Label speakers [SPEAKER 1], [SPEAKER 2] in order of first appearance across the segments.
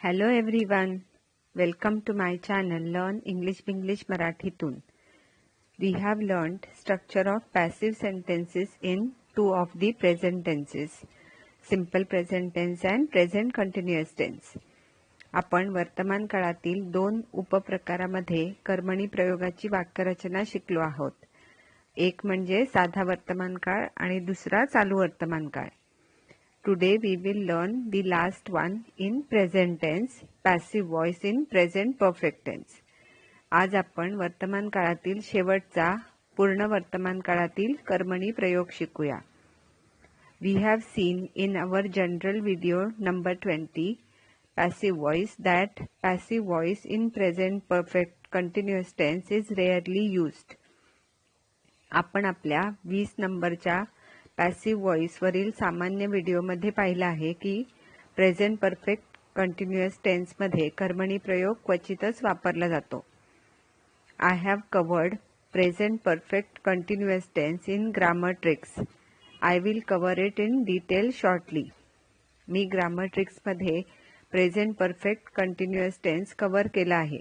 [SPEAKER 1] Hello everyone, welcome to my channel Learn English Marathitun. We have learned structure of passive sentences in two of the present tenses, simple present tense and present continuous tense. आपण वर्तमान काळातील दोन उपप्रकारामध्ये कर्मणी प्रयोगाची वाक्यरचना शिकलो आहोत. एक म्हणजे साधा वर्तमान काळ आणि दुसरा चालू वर्तमान काळ. Today we will learn the last one in present tense, passive voice in present perfect tense. आज आपण वर्तमान काळातील शेवटचा पूर्ण वर्तमान काळातील कर्मणी प्रयोग शिकूया. We have seen in our general video number 20, passive voice, that passive voice in present perfect continuous tense is rarely used. आपण आपल्या 20 नंबरच्या पॅसिव्ह व्हॉइसवरील सामान्य व्हिडिओमध्ये पाहिलं आहे की प्रेझेंट परफेक्ट कंटिन्युअस टेन्समध्ये कर्मणी प्रयोग क्वचितच वापरला जातो. I have covered present perfect continuous tense in grammar tricks. I will cover it in detail shortly. मी ग्रामर ट्रिक्समध्ये present perfect continuous tense cover केला आहे.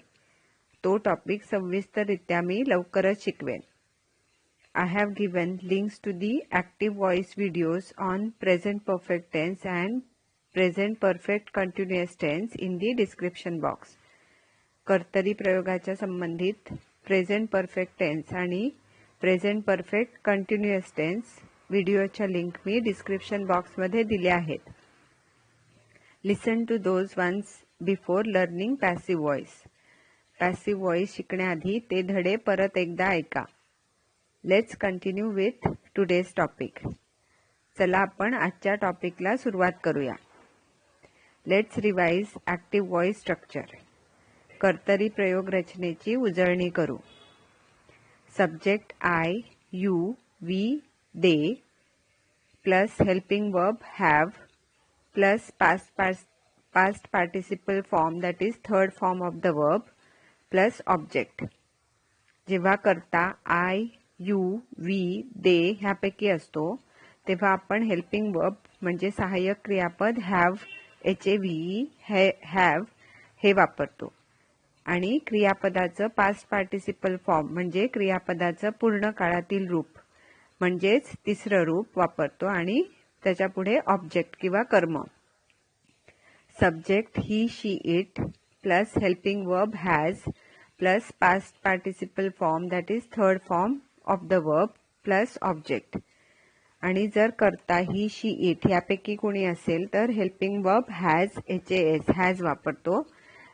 [SPEAKER 1] तो टॉपिक सविस्तररित्या मी लवकरच शिकवेन. I have given links to the active voice videos on present perfect tense and present perfect continuous tense in the description box. कर्तरी प्रयोगाच्या संबंधित प्रेझेंट परफेक्ट टेन्स आणि present perfect continuous tense व्हिडिओच्या लिंक मी description बॉक्समध्ये दिल्या आहेत. Listen to those ones before learning passive voice. Passive voice शिकण्याआधी ते धडे परत एकदा ऐका. Let's continue with today's topic. चला आपण आजच्या टॉपिकला सुरुवात करूया. Let's revise active voice structure. कर्तरी प्रयोग रचनेची उजळणी करू. Subject I, you, we, they plus helping verb have plus past participle form that is third form of the verb plus object. जेव्हा कर्ता आय, यू, वी, दे ह्यापैकी असतो तेव्हा आपण हेल्पिंग वर्ब म्हणजे सहाय्यक क्रियापद हॅव, हॅव हे वापरतो आणि क्रियापदाचं पास्ट पार्टिसिपल फॉर्म म्हणजे क्रियापदाचं पूर्ण काळातील रूप म्हणजेच तिसरं रूप वापरतो आणि त्याच्या पुढे ऑब्जेक्ट किंवा कर्म. Subject he, she, it plus helping verb has plus past participle form that is third form of the verb plus object. आणि जर कर्ता ही, शी, इट यापैकी कोणी असेल तर हेल्पिंग वर्ब हॅज, हॅज वापरतो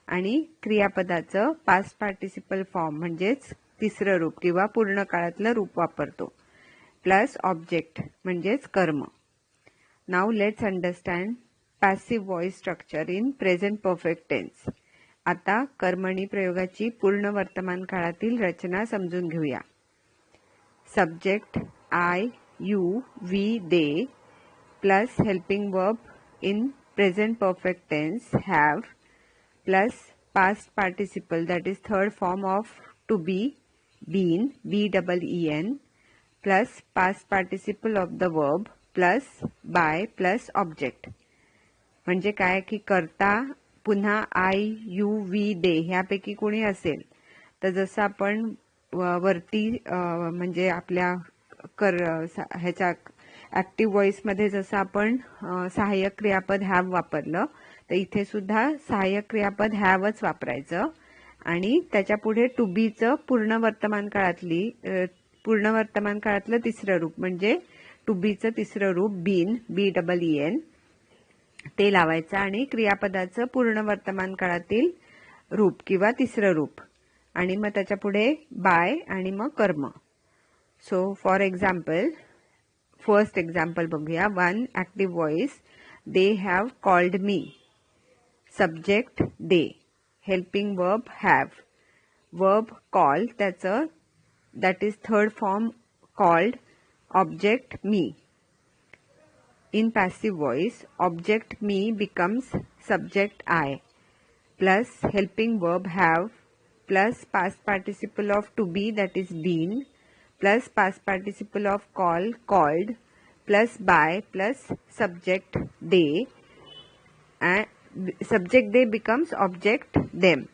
[SPEAKER 1] आणि क्रियापदाचं पास्ट पार्टिसिपल फॉर्म म्हणजेच तिसरं रूप किंवा पूर्ण काळातलं रूप वापरतो प्लस ऑब्जेक्ट म्हणजेच कर्म. Now let's understand passive voice structure in present perfect tense. आता कर्मणी प्रयोगाची पूर्ण वर्तमान काळातील रचना समजून घेऊया. Subject I, you, we, they plus helping verb in present perfect tense have plus past participle that is third form of to be, been, BEEN plus past participle of the verb plus by plus object. म्हणजे काय की कर्ता पुन्हा I, you, we, दे ह्यापैकी कोणी असेल तर जसं आपण वरती म्हणजे आपल्या ह्याच्या ॲक्टिव्ह व्हॉइसमध्ये जसं आपण सहाय्यक क्रियापद हॅव वापरलं तर इथे सुद्धा सहाय्यक क्रियापद हॅवच वापरायचं आणि त्याच्या पुढे टू बीचं पूर्ण वर्तमान काळातलं तिसरं रूप म्हणजे टू बीचं तिसरं रूप बीन, BEEN ते लावायचं आणि क्रियापदाचं पूर्ण वर्तमान काळातील रूप किंवा तिसरं रूप आणि मग त्याच्या पुढे बाय आणि मग कर्म. So for example, first example बघूया. One active voice, they have called me. Subject they, helping verb have, verb call त्याचं that is third form called, object me. In passive voice, object me becomes subject I plus helping verb have plus past participle of to be that is been plus past participle of call, called plus by plus subject they and subject they becomes object them.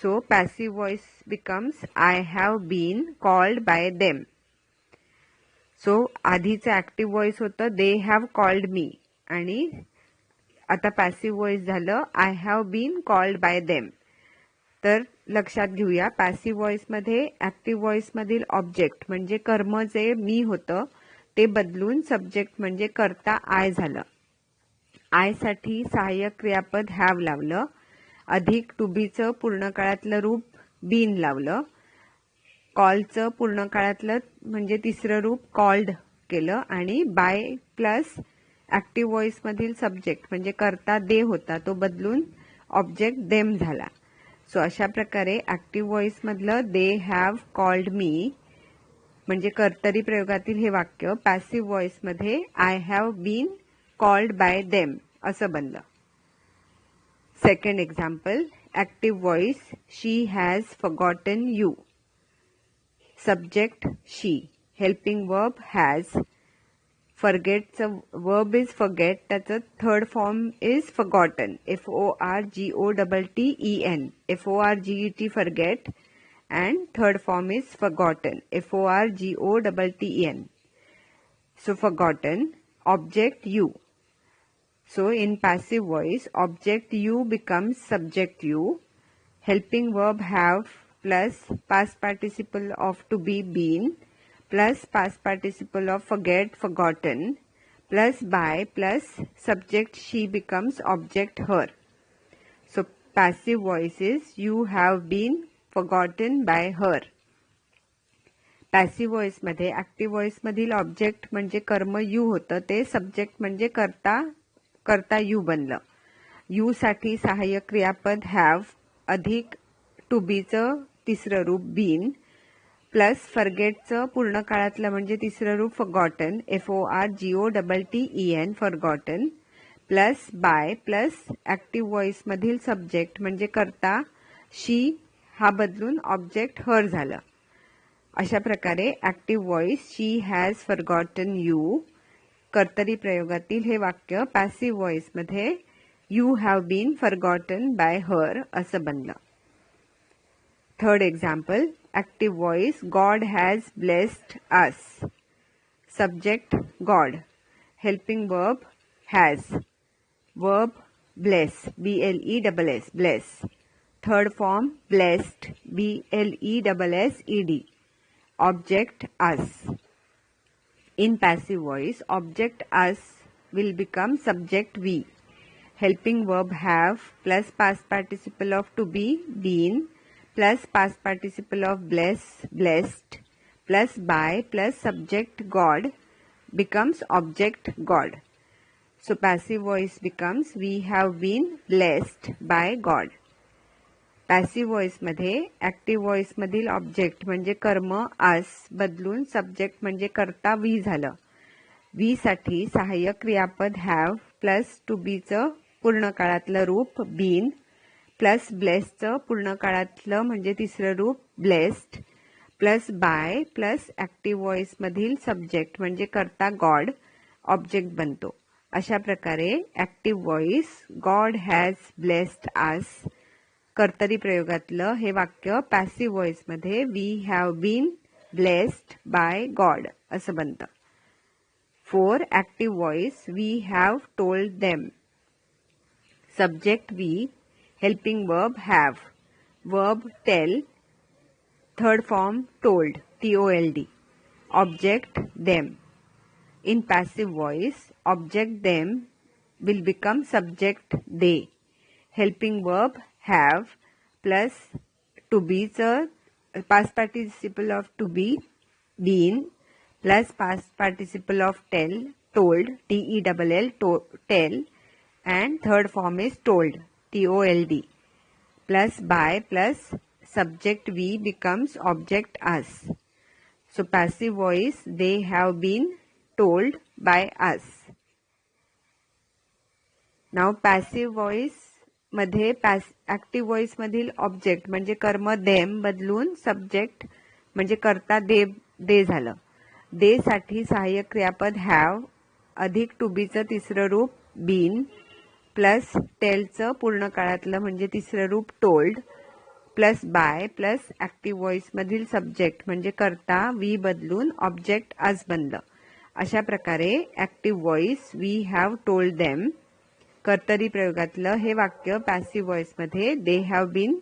[SPEAKER 1] So passive voice becomes I have been called by them. So आधीचं active voice होतं they have called me आणि आता passive voice झालं I have been called by them. तर लक्षात घेऊया passive voice मध्ये active voice मधील ऑब्जेक्ट म्हणजे कर्म जे मी होतं ते बदलून सब्जेक्ट म्हणजे कर्ता आय झालं. आय साठी सहाय्यक क्रियापद हॅव लावलं, अधिक टू बीचं पूर्ण काळातलं रूप बीन लावलं, कॉलचं पूर्ण काळातलं म्हणजे तिसरं रूप कॉल्ड केलं आणि बाय प्लस ऍक्टिव्ह व्हॉइस मधील सब्जेक्ट म्हणजे कर्ता दे होता तो बदलून ऑब्जेक्ट देम झाला. सो अशा प्रकारे ऍक्टिव्ह व्हॉइस मधलं दे हॅव कॉल्ड मी म्हणजे कर्तरी प्रयोगातील हे वाक्य पॅसिव्ह व्हॉइस मध्ये I have been called by them असं बनलं. Second example active voice she has forgotten you. Subject she, helping verb has, फॉरगेटचं वर्ब इज फॉरगेट त्याचं third form is forgotten FORGOTTEN FORGET forget and third form is forgotten FORGOTTEN. So forgotten, object you. So in passive voice object you becomes subject you, helping verb have plus past participle of to be been plus past participle of forget forgotten plus by plus subject she becomes object her. So passive voice is you have been forgotten by her. Passive voice मध्ये active voice मधील object म्हणजे कर्म you होतं ते subject म्हणजे कर्ता you बनलं. You साठी सहाय्यक क्रियापद हॅव अधिक टू बीचं तिसरं रूप बीन प्लस फॉरगेटचं पूर्ण काळातलं म्हणजे तिसरं रूप forgotten FORGOTTEN forgotten plus by plus active voice मधील सब्जेक्ट म्हणजे कर्ता शी हा बदलून ऑब्जेक्ट हर झालं. अशा प्रकारे active voice she has forgotten you कर्तरी प्रयोगातील हे वाक्य पॅसिव्ह व्हॉइस मध्ये you have been forgotten by her असं बनलं. Third example active voice God has blessed us. Subject God, helping verb has, verb bless BLESS bless, third form blessed BLESSED, object us. In passive voice object us will become subject we, helping verb have plus past participle of to be been plus past participle of bless blessed plus by plus subject God becomes object God. So passive voice becomes we have been blessed by God. Passive voice मध्ये active voice मधील object म्हणजे कर्म आस बदलून subject म्हणजे कर्ता we झालं. We साठी सहाय्यक क्रियापद हॅव प्लस टू बीचं पूर्ण काळातलं रूप बीन प्लस ब्लेसचं पूर्ण काळातलं म्हणजे तिसरं रूप blessed plus by plus active voice मधील सब्जेक्ट म्हणजे कर्ता गॉड ऑब्जेक्ट बनतो. अशा प्रकारे active voice God has blessed us कर्तरी प्रयोगातलं हे वाक्य पॅसिव्ह व्हॉइस मध्ये we have been blessed by God असं बनतं. Four active voice we have told them. Subject we, helping verb have, verb tell, third form told TOLD, object them. In passive voice object them will become subject they, helping verb have plus to beचं past participle of to be been plus past participle of tell told TELL tell and third form is told TOLD plus by plus subject we becomes object us. So passive voice they have been told by us. Now passive voice मध्ये active voice मधील object म्हणजे कर्म them बदलून subject म्हणजे कर्ता दे झालं. दे साठी सहाय्यक क्रियापद हॅव अधिक टू बीचं तिसरं रूप बीन प्लस टेलचं पूर्ण काळातलं म्हणजे तिसरं रूप told plus by plus active voice मधील सब्जेक्ट म्हणजे कर्ता वी बदलून ऑब्जेक्ट अस बनलं. अशा प्रकारे active voice we have told them, कर्तरी प्रयोगातलं हे वाक्य पॅसिव्ह व्हॉइस मध्ये they have been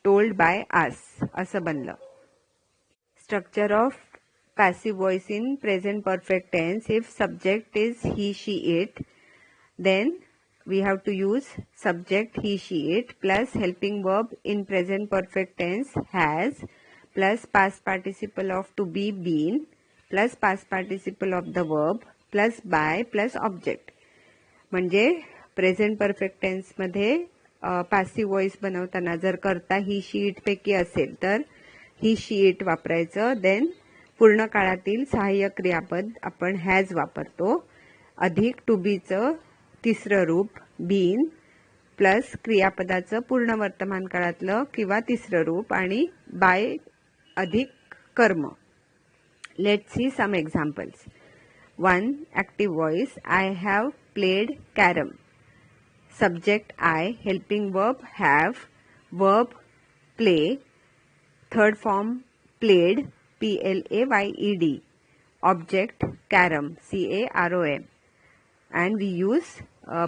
[SPEAKER 1] told by us असं बनलं. Structure of passive voice in present perfect tense. If subject is he, she, it, then we have to use subject he, she, it plus helping verb in present perfect tense has plus past participle of to be, been plus past participle of the verb plus by plus object. म्हणजे present perfect tense मध्ये passive voice बनवताना जर करता ही शी it पैकी असेल तर ही शी it वापरायचं. Then पूर्ण काळातील सहाय्यक क्रियापद आपण हॅज वापरतो, अधिक टू बीचं तिसरं रूप बीन प्लस क्रियापदाचं पूर्ण वर्तमान काळातलं किंवा तिसरं रूप आणि बाय अधिक कर्म. Let's see some examples. 1. Active voice I have played carom. Subject I, helping verb have, verb play, third form played PLAYED, object carom CAROM, and we use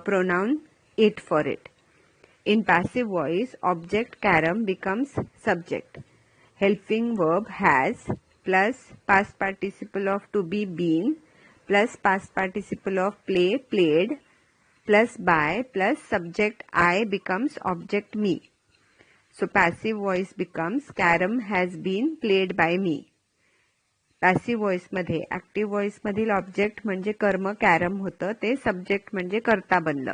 [SPEAKER 1] pronoun it for it. In passive voice, object carom becomes subject. Helping verb has plus past participle of to be, been plus past participle of play, played plus by plus subject I becomes object me. So passive voice becomes carom has been played by me. Passive voice मध्ये active voice मधील object म्हणजे कर्म carrom होतं, ते subject म्हणजे कर्ता बनलं.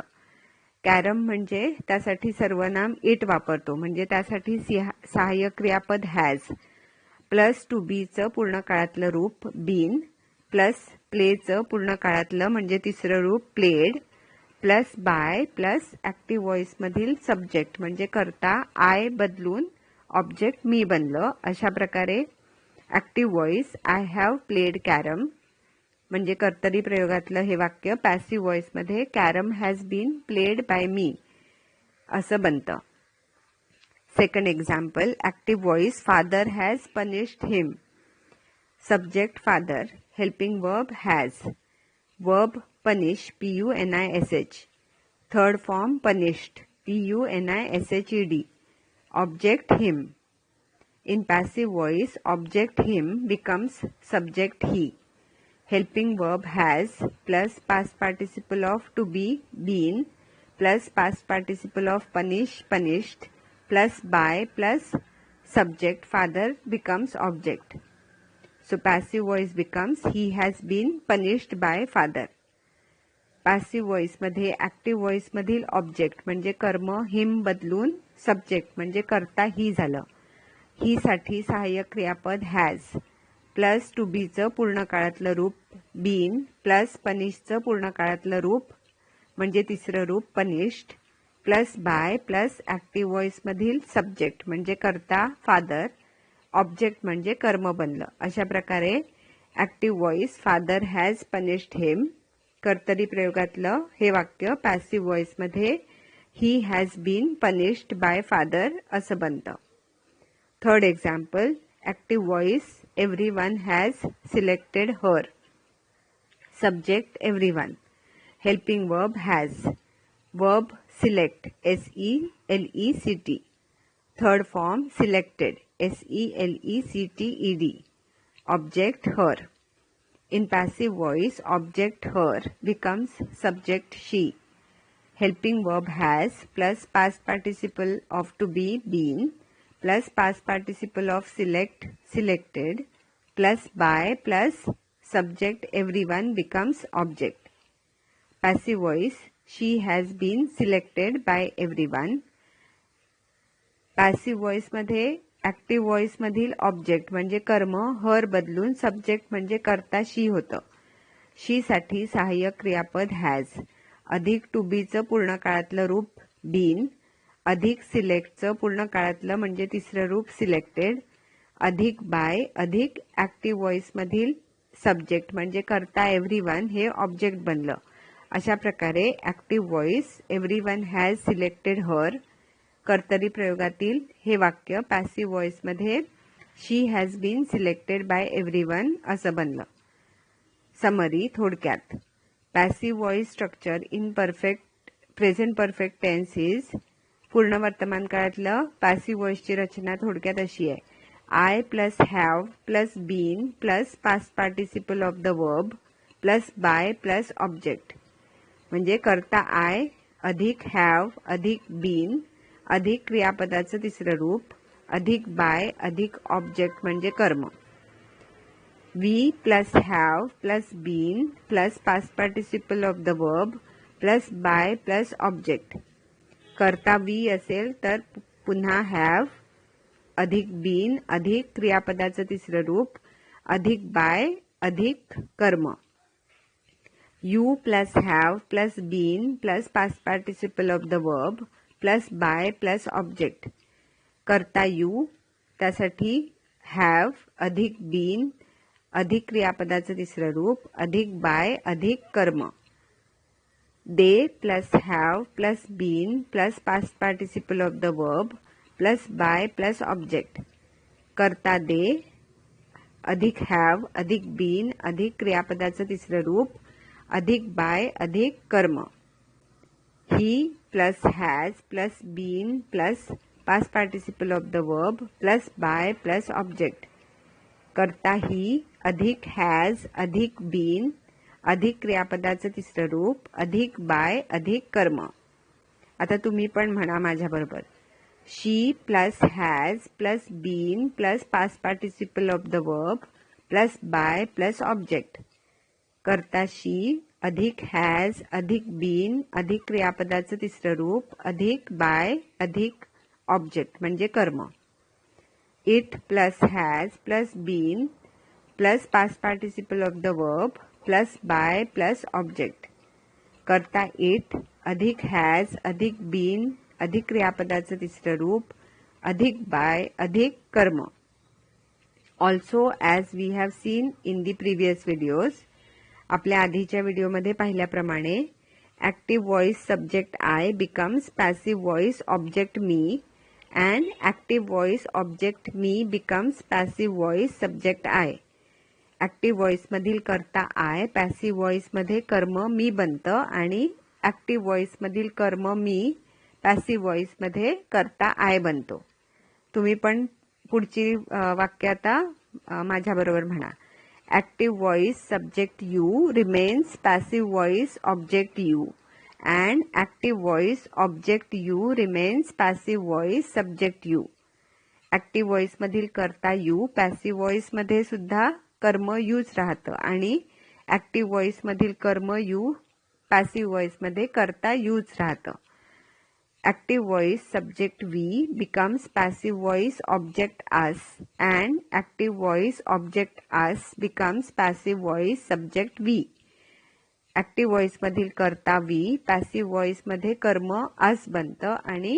[SPEAKER 1] Carrom म्हणजे त्यासाठी सर्वनाम इट वापरतो, म्हणजे त्यासाठी सहाय्यक क्रियापद हॅज प्लस टू बीचं पूर्ण काळातलं रूप बीन प्लस प्लेचं पूर्ण काळातलं म्हणजे तिसरं रूप played plus by plus active voice मधील सब्जेक्ट म्हणजे कर्ता आय बदलून ऑब्जेक्ट मी बनलं. अशा प्रकारे active voice I have played carrom म्हणजे कर्तरी प्रयोगातलं हे वाक्य पॅसिव्ह व्हॉइस मध्ये carrom has been played by me असं बनतं. Second example. Active voice father has punished him. Subject father, helping verb has, verb punish PUNISH, third form punished PUNISHED, object him. In passive voice, object him becomes subject he. Helping verb has plus past participle of to be, been plus past participle of punish, punished plus by plus subject father becomes object. So passive voice becomes he has been punished by father. Passive voice मध्ये active voice मधील object म्हणजे कर्म हिम बदलून subject म्हणजे कर्ता ही झालं. ही साठी सहाय्यक क्रियापद हॅज प्लस टू बीचं पूर्ण काळातलं रूप बीन प्लस पनिशचं पूर्ण काळातलं रूप म्हणजे तिसरं रूप punished plus by plus active voice मधील सब्जेक्ट म्हणजे कर्ता फादर, ऑब्जेक्ट म्हणजे कर्म बनलं. अशा प्रकारे active voice father has punished him, कर्तरी प्रयोगातलं हे वाक्य पॅसिव्ह व्हॉइस मध्ये he has been punished by father असं बनतं. Third example. Active voice everyone has selected her. Subject everyone. Helping verb has. Verb select SELECT. Third form selected SELECTED. Object her. In passive voice, object her becomes subject she. Helping verb has plus past participle of to be, been plus past participle of select selected plus by plus subject everyone becomes object. Passive voice she has been selected by everyone. Passive voice मध्ये active voice मधील object म्हणजे कर्म हर बदलून subject म्हणजे कर्ता शी होतं. शी साठी सहाय्यक क्रियापद हॅज अधिक टू बीचं पूर्ण काळातलं रूप बीन अधिक सिलेक्टचं पूर्ण काळातलं म्हणजे तिसरं रूप सिलेक्टेड अधिक बाय अधिक ऍक्टिव्ह व्हॉइस मधील सब्जेक्ट म्हणजे कर्ता एव्हरीवन हे ऑब्जेक्ट बनलं. अशा प्रकारे active voice everyone has selected her, कर्तरी प्रयोगातील हे वाक्य पॅसिव्ह व्हॉइस मध्ये she has been selected by everyone असं बनलं. समरी थोडक्यात, passive voice structure in present perfect tense is, पूर्ण वर्तमान काळातलं पॅसिव्ह व्हॉइसची रचना थोडक्यात अशी आहे. I plus have plus been plus past participle of the verb plus by plus object. म्हणजे कर्ता आय अधिक हॅव अधिक बीन अधिक क्रियापदाचं तिसरं रूप अधिक बाय अधिक ऑब्जेक्ट म्हणजे कर्म. We plus have plus been plus past participle of the verb plus by plus object. कर्ता वी असेल तर पुन्हा हॅव अधिक बीन अधिक क्रियापदाचं तिसरं रूप अधिक बाय अधिक कर्म. You plus have plus been plus past participle of the verb plus by plus object. कर्ता यू, त्यासाठी हॅव अधिक बीन अधिक क्रियापदाचं तिसरं रूप अधिक बाय अधिक कर्म. They plus have plus been plus past participle of the verb plus by plus object. कर्ता दे अधिक हॅव अधिक बीन अधिक क्रियापदाचं तिसरं रूप अधिक बाय अधिक कर्म. He plus has plus been plus past participle of the verb plus by plus object. कर्ता ही अधिक हॅज अधिक बीन अधिक क्रियापदाचं तिसरं रूप अधिक बाय अधिक कर्म. आता तुम्ही पण म्हणा माझ्याबरोबर. She plus has plus been plus past participle of the verb plus by plus object. कर्ता शी अधिक हॅज अधिक बीन अधिक क्रियापदाचं तिसरं रूप अधिक बाय अधिक ऑब्जेक्ट म्हणजे कर्म. It plus has plus been plus past participle of the verb plus by plus object. कर्ता इट अधिक हॅज अधिक बीन अधिक क्रियापदाचं तिसरं रूप अधिक बाय अधिक कर्म. Also as we have seen in the previous videos, आपल्या आधीच्या व्हिडिओमध्ये पाहिल्याप्रमाणे active voice subject I becomes passive voice object me and active voice object me becomes passive voice subject I. Active व्हॉइसमधील कर्ता आय पॅसिव्ह व्हॉइसमध्ये कर्म मी बनतं आणि active व्हॉइसमधील कर्म मी पॅसिव्ह व्हॉइसमध्ये कर्ता आय बनतो. तुम्ही पण पुढची वाक्य आता माझ्याबरोबर म्हणा. Active voice subject you remains passive voice object you and active voice object you remains passive voice subject you. Active व्हॉइसमधील कर्ता यू पॅसिव्ह व्हॉइसमध्ये सुद्धा कर्म यूच राहतं आणि ऍक्टिव्ह व्हॉइसमधील कर्म यू पॅसिव्ह व्हॉइसमध्ये कर्ता यूच राहतं. Active voice subject we becomes passive voice object us and active voice object us becomes passive voice subject we. Active voice मधील कर्ता we passive voice मध्ये कर्म us बनतं आणि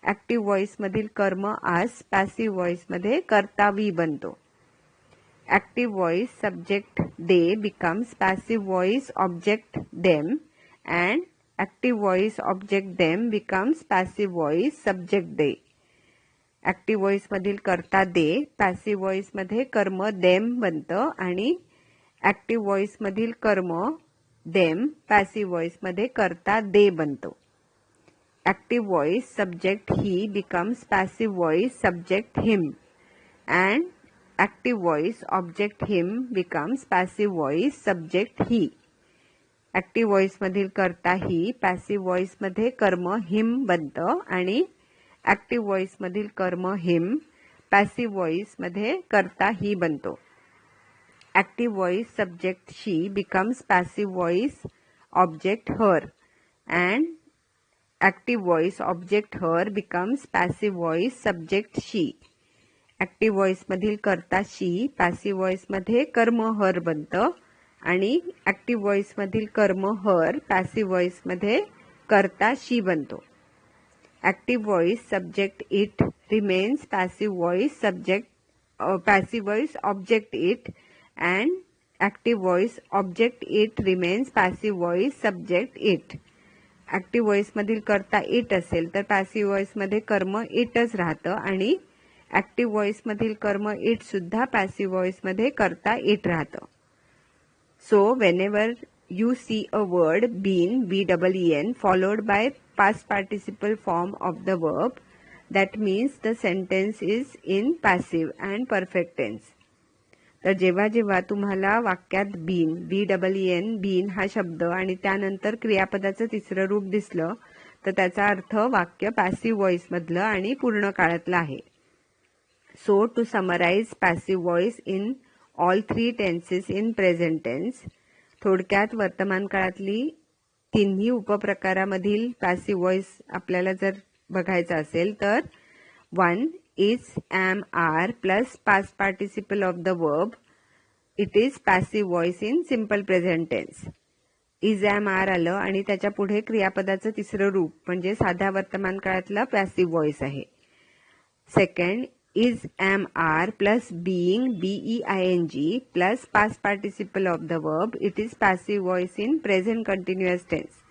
[SPEAKER 1] active voice मधील कर्म us passive voice मध्ये कर्ता we बनतो. Active voice subject they becomes passive voice object them and active voice object them becomes passive voice subject they. Active voice मधील कर्ता they passive voice मध्ये कर्म them बनतं आणि active voice मधील कर्म them passive voice मध्ये कर्ता they बनतो. Active voice subject he becomes passive voice subject him and active voice object him becomes passive voice subject he. Active voice मधील कर्ता ही पॅसिव्ह व्हॉइस मध्ये कर्म हिम बनतं आणि ऍक्टिव्ह व्हॉइस मधील कर्म हिम पॅसिव्ह व्हॉइस मध्ये कर्ता ही बनतो. Active voice subject she becomes passive voice object her and active voice object her becomes passive voice subject she. Active voice मधील कर्ता शी पॅसिव्ह व्हॉइस मध्ये कर्म हर बनतं आणि ऍक्टिव्ह व्हॉइस मधील कर्म हर पॅसिव्ह व्हॉइस मध्ये कर्ता शी बनतो. Active voice subject it remains passive voice object it and active voice object it remains, passive voice subject it. Active voice मधील कर्ता इट असेल तर पॅसिव्ह व्हॉइस मध्ये कर्म इटच राहतं आणि ऍक्टिव्ह व्हॉइस मधील कर्म इट सुद्धा पॅसिव्ह व्हॉइस मध्ये कर्ता इट राहतं. So whenever you see a word been, B-E-E-N, followed by past participle form of the verb, that means the sentence is in passive and perfect tense. तर जेव्हा जेव्हा तुम्हाला वाक्यात बीन, B-E-E-N, बीन हा शब्द आणि त्यानंतर क्रियापदाचं तिसरं रूप दिसलं तर त्याचा अर्थ वाक्य पॅसिव्ह व्हॉइस मधलं आणि पूर्ण काळातलं आहे. So to summarize passive voice in all 3 tenses in present tense, थोडक्यात वर्तमान काळातली तिन्ही उपप्रकारामधील पॅसिव्ह व्हॉइस आपल्याला जर बघायचा असेल तर 1 is, am, are plus past participle of the verb. It is passive voice in simple present tense. is, am, are आलं आणि त्याच्या पुढे क्रियापदाचं तिसरं रूप म्हणजे साध्या वर्तमान काळातला पॅसिव्ह व्हॉइस आहे. Second is, am, are plus being, B-E-I-N-G plus past participle of the verb. It is passive voice in present continuous tense.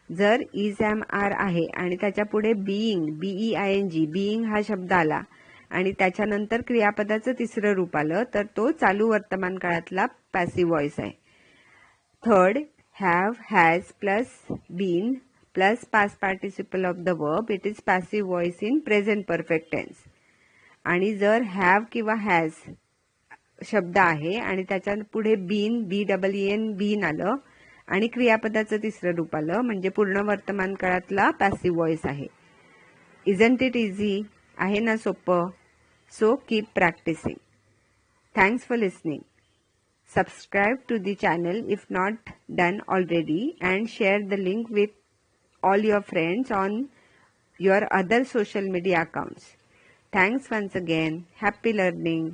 [SPEAKER 1] जर is, am, are आहे आणि त्याच्या पुढे being, B-E-I-N-G, being हा शब्द आला आणि त्याच्यानंतर क्रियापदाचं तिसरं रूप आलं तर तो चालू वर्तमान काळातला पॅसिव्ह व्हॉइस आहे. Third have, has plus been plus past participle of the verb. It is passive voice in present perfect tense. आणि जर have किंवा has शब्द आहे आणि त्याच्या पुढे बीन, B-E-E-N, बीन आलं आणि क्रियापदाचं तिसरं रूप आलं म्हणजे पूर्ण वर्तमान काळातला पॅसिव्ह व्हॉइस आहे. Isn't it easy? आहे ना सोपं? So keep practicing. Thanks for listening. Subscribe to the channel if not done already and share the link with all your friends on your other social media accounts. Thanks once again. Happy learning.